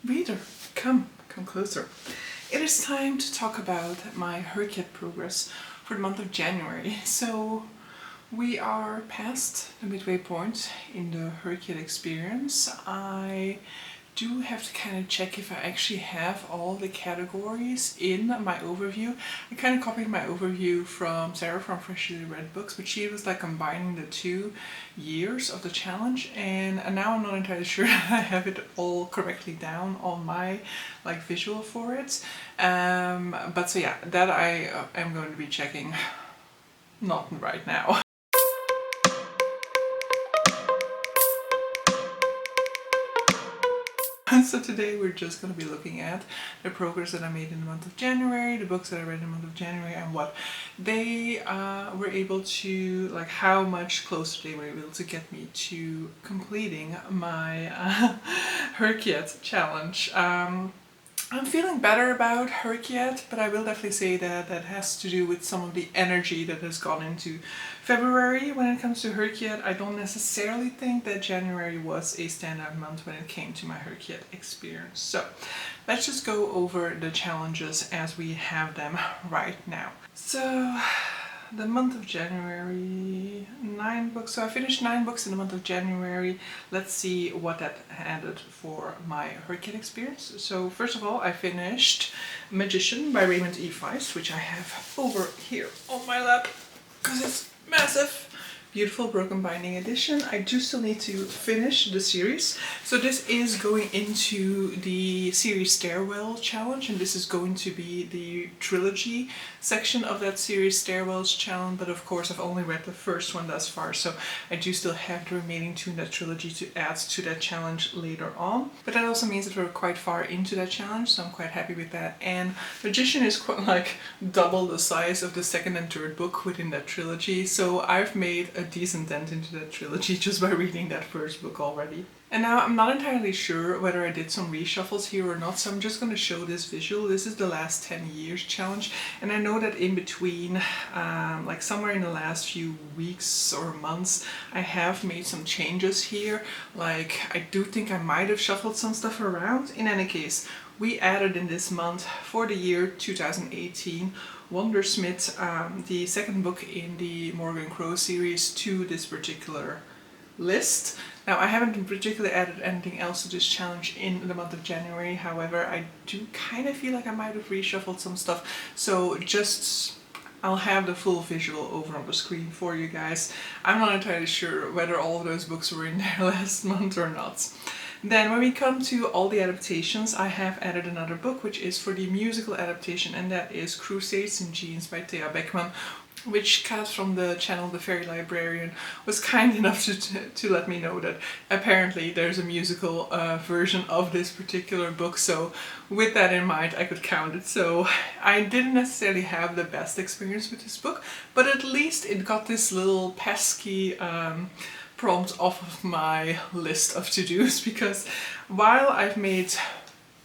Reader, come closer. It is time to talk about my HerCat progress for the month of January. So we are past the midway point in the HerCat experience. I do have to kind of check if I actually have all the categories in my overview. I kind of copied my overview from Sarah from Freshly Read Books, but she was like combining the 2 years of the challenge, and now I'm not entirely sure that I have it all correctly down on my like visual for it. But so yeah, that I am going to be checking, not right now. So today we're just going to be looking at the progress that I made in the month of January, the books that I read in the month of January, and what they were able to, like how much closer they were able to get me to completing my HerCat challenge. I'm feeling better about HerCat, but I will definitely say that that has to do with some of the energy that has gone into February when it comes to HerCat. I don't necessarily think that January was a standout month when it came to my HerCat experience. So let's just go over the challenges as we have them right now. So the month of January, 9 books. So I finished 9 books in the month of January. Let's see what that added for my HerCat experience. So first of all, I finished Magician by Raymond E. Feist, which I have over here on my lap because it's massive. Beautiful broken binding edition. I do still need to finish the series. So this is going into the series Stairwell challenge, and this is going to be the trilogy section of that series Stairwells challenge, but of course I've only read the first one thus far, so I do still have the remaining 2 in that trilogy to add to that challenge later on. But that also means that we're quite far into that challenge, so I'm quite happy with that. And Magician is quite like double the size of the second and third book within that trilogy, so I've made a decent dent into that trilogy just by reading that first book already. And now I'm not entirely sure whether I did some reshuffles here or not, so I'm just going to show this visual. This is the last 10 years challenge, and I know that in between, like somewhere in the last few weeks or months, I have made some changes here. Like I do think I might have shuffled some stuff around. In any case, we added in this month for the year 2018 Wondersmith, the second book in the Morgan Crow series, to this particular list. Now I haven't particularly added anything else to this challenge in the month of January, however I do kind of feel like I might have reshuffled some stuff, so just I'll have the full visual over on the screen for you guys. I'm not entirely sure whether all of those books were in there last month or not. Then when we come to all the adaptations, I have added another book which is for the musical adaptation, and that is Crusades in Jeans by Thea Beckman, which Kat from the channel The Fairy Librarian was kind enough to let me know that apparently there's a musical version of this particular book, so with that in mind I could count it. So I didn't necessarily have the best experience with this book, but at least it got this little pesky prompt off of my list of to-dos, because while I've made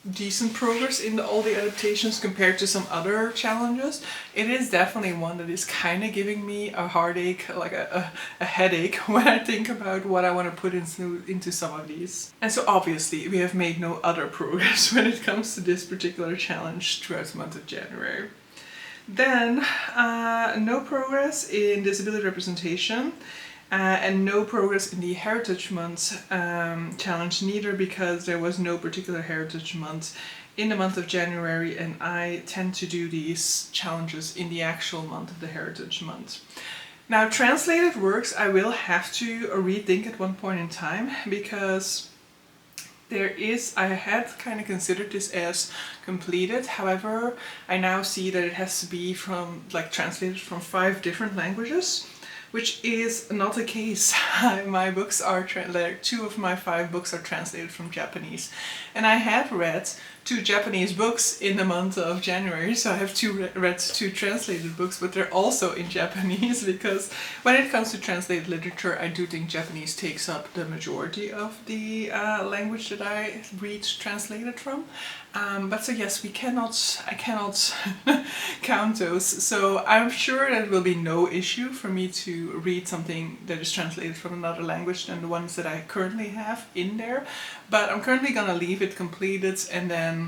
decent progress in all the adaptations compared to some other challenges, it is definitely one that is kind of giving me a heartache, like a headache when I think about what I want to put into some of these. And so obviously we have made no other progress when it comes to this particular challenge throughout the month of January. Then no progress in disability representation. And no progress in the Heritage Month challenge neither, because there was no particular Heritage Month in the month of January, and I tend to do these challenges in the actual month of the Heritage Month. Now translated works I will have to rethink at one point in time, because I had kind of considered this as completed, however I now see that it has to be from translated from 5 different languages, which is not the case. My books are 2 of my 5 books are translated from Japanese, and I have read 2 Japanese books in the month of January, so I have read 2 translated books, but they're also in Japanese, because when it comes to translated literature, I do think Japanese takes up the majority of the language that I read translated from. But so yes, I cannot count those, so I'm sure that it will be no issue for me to read something that is translated from another language than the ones that I currently have in there. But I'm currently gonna leave it completed, and then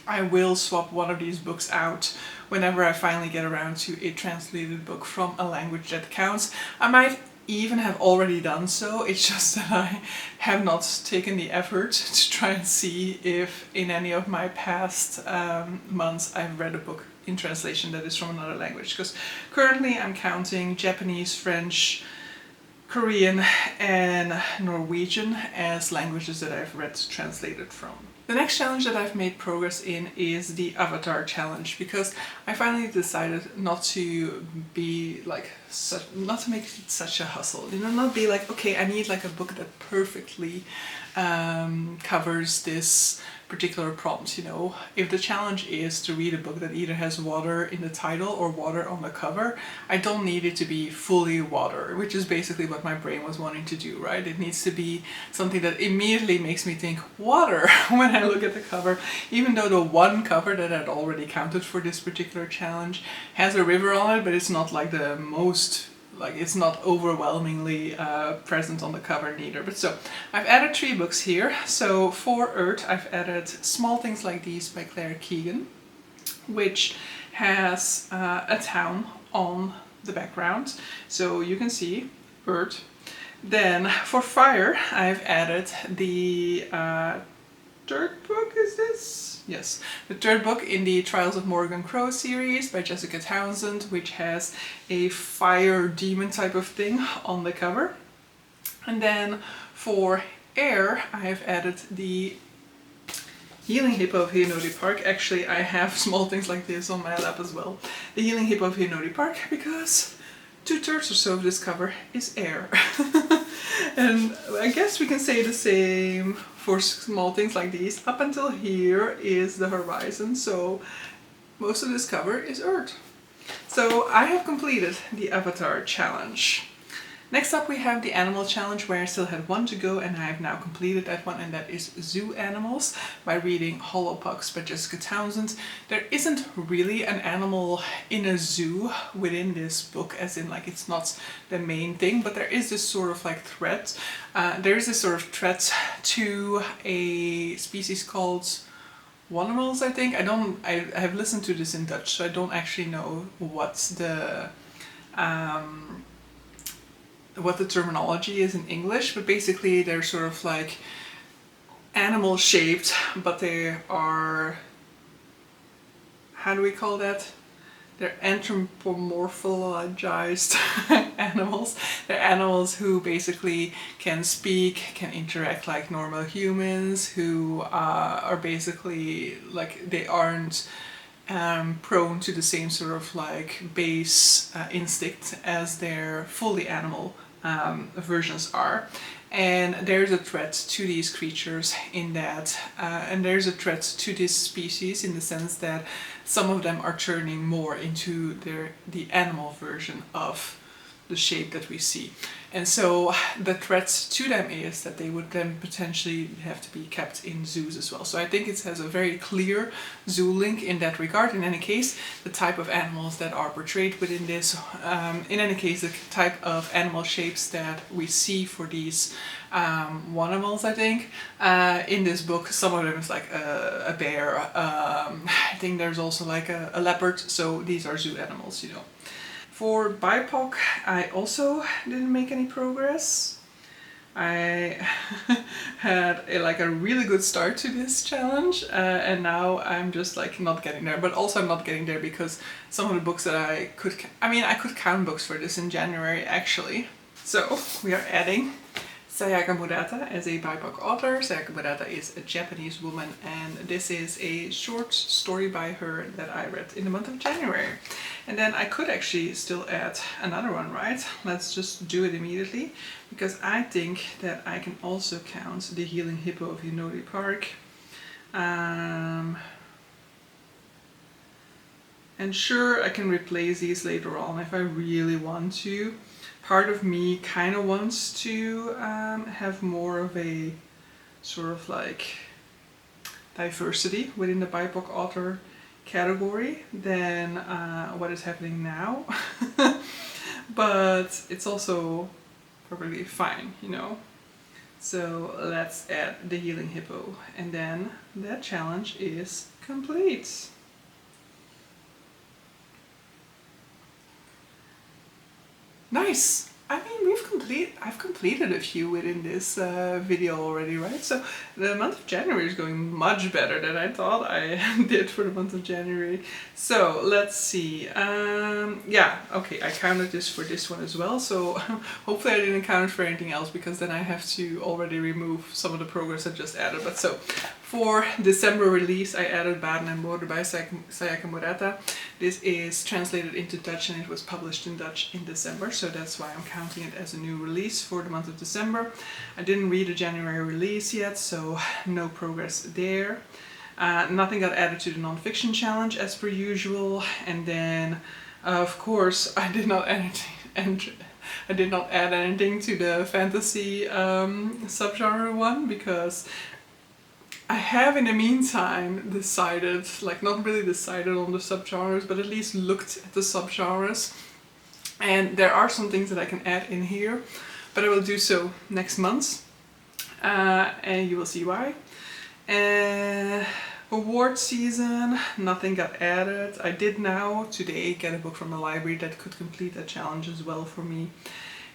I will swap one of these books out whenever I finally get around to a translated book from a language that counts. I might even have already done so, it's just that I have not taken the effort to try and see if in any of my past months I've read a book in translation that is from another language, because currently I'm counting Japanese, French, Korean and Norwegian as languages that I've read translated from. The next challenge that I've made progress in is the Avatar challenge, because I finally decided not to be like not to make it such a hustle, you know, not be like, okay, I need like a book that perfectly covers this particular prompt, you know. If the challenge is to read a book that either has water in the title or water on the cover, I don't need it to be fully water, which is basically what my brain was wanting to do, right? It needs to be something that immediately makes me think water when I look at the cover, even though the one cover that I'd already counted for this particular challenge has a river on it, but it's not like the most, like it's not overwhelmingly present on the cover neither. But so I've added 3 books here. So for Earth, I've added Small Things Like These by Claire Keegan, which has a town on the background, so you can see Earth. Then for Fire, I've added the 3rd book, is this? Yes, the 3rd book in the Trials of Morgan Crow series by Jessica Townsend, which has a fire demon type of thing on the cover. And then for Air, I have added the Healing Hippo of Hinode Park. Actually, I have Small Things Like This on my lap as well. The Healing Hippo of Hinode Park, because 2/3 or so of this cover is air. And I guess we can say the same for Small Things Like These. Up until here is the horizon, so most of this cover is Earth. So I have completed the Avatar challenge. Next up we have the Animal challenge, where I still had 1 to go, and I have now completed that one, and that is Zoo Animals by reading Hollow Pucks by Jessica Townsend. There isn't really an animal in a zoo within this book, as in like it's not the main thing, but there is this sort of like threat. There is this sort of threat to a species called Wonimals, I think. I have listened to this in Dutch, so I don't actually know what's what the terminology is in English, but basically they're sort of like animal shaped, but they are, how do we call that? They're anthropomorphized animals. They're animals who basically can speak, can interact like normal humans, who are basically like, they aren't prone to the same sort of like base instinct as their fully animal versions are. And there's a threat to these creatures in that, and there's a threat to this species in the sense that some of them are turning more into the animal version of the shape that we see. And so the threat to them is that they would then potentially have to be kept in zoos as well. So I think it has a very clear zoo link in that regard. In any case, the type of animals that are portrayed within this, in any case, the type of animal shapes that we see for these Wonimals, I think, in this book, some of them is like a bear, I think there's also like a leopard, so these are zoo animals, you know. For BIPOC, I also didn't make any progress. I had a really good start to this challenge, and now I'm just like not getting there. But also I'm not getting there because some of the books that I could count books for this in January actually. So we are adding Sayaka Murata as a BIPOC author. Sayaka Murata is a Japanese woman, and this is a short story by her that I read in the month of January. And then I could actually still add another one, right? Let's just do it immediately, because I think that I can also count The Healing Hippo of Hinode Park And sure, I can replace these later on if I really want to. Part of me kind of wants to have more of a sort of like diversity within the BIPOC author category than what is happening now. But it's also perfectly fine, you know. So let's add the healing hippo, and then that challenge is complete. Nice! I mean, I've completed a few within this video already, right? So the month of January is going much better than I thought I did for the month of January. So let's see. Yeah, okay, I counted this for this one as well. So hopefully I didn't count it for anything else, because then I have to already remove some of the progress I just added. But so for December release, I added Baden en Bode by Sayaka Murata. This is translated into Dutch and it was published in Dutch in December, so that's why I'm counting it as a new release for the month of December. I didn't read the January release yet, so no progress there. Nothing got added to the non-fiction challenge as per usual, and then of course I did not add anything to the fantasy subgenre one, because I have in the meantime decided, like not really decided on the subgenres, but at least looked at the subgenres. And there are some things that I can add in here, but I will do so next month. And you will see why. Award season, nothing got added. I did now, today, get a book from the library that could complete that challenge as well for me.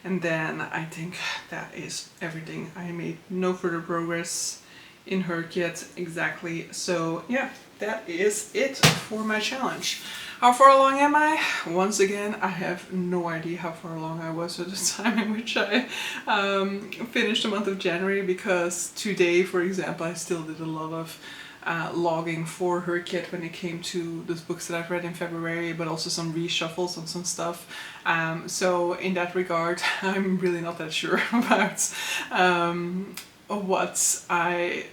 And then I think that is everything. I made no further progress in her yet, exactly. So yeah, that is it for my challenge. How far along am I? Once again, I have no idea how far along I was at the time in which I finished the month of January, because today, for example, I still did a lot of logging for her kit when it came to those books that I've read in February, but also some reshuffles on some stuff. So in that regard, I'm really not that sure about what I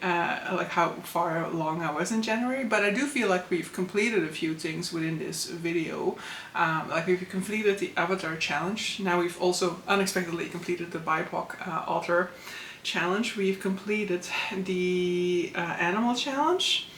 like how far along I was in January, but I do feel like we've completed a few things within this video. Like we've completed the Avatar challenge. Now we've also unexpectedly completed the BIPOC author challenge. We've completed the animal challenge.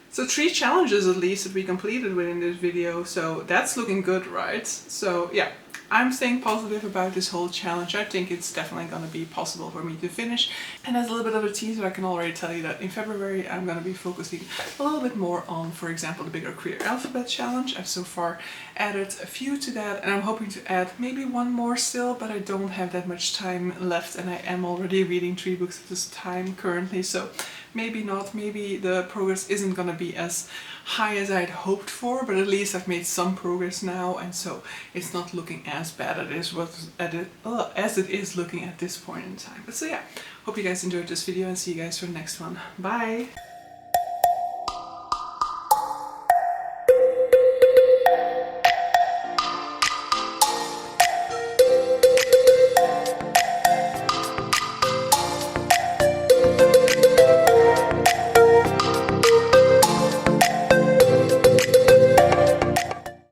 So 3 challenges at least that we completed within this video, so that's looking good, right? So yeah, I'm staying positive about this whole challenge. I think it's definitely going to be possible for me to finish. And as a little bit of a teaser, I can already tell you that in February I'm going to be focusing a little bit more on, for example, the bigger queer alphabet challenge. I've so far added a few to that, and I'm hoping to add maybe one more still, but I don't have that much time left, and I am already reading 3 books at this time currently, so maybe not, maybe the progress isn't going to be as high as I'd hoped for, but at least I've made some progress now, and so it's not looking as bad as it is looking at this point in time. But so yeah, hope you guys enjoyed this video and see you guys for the next one. Bye!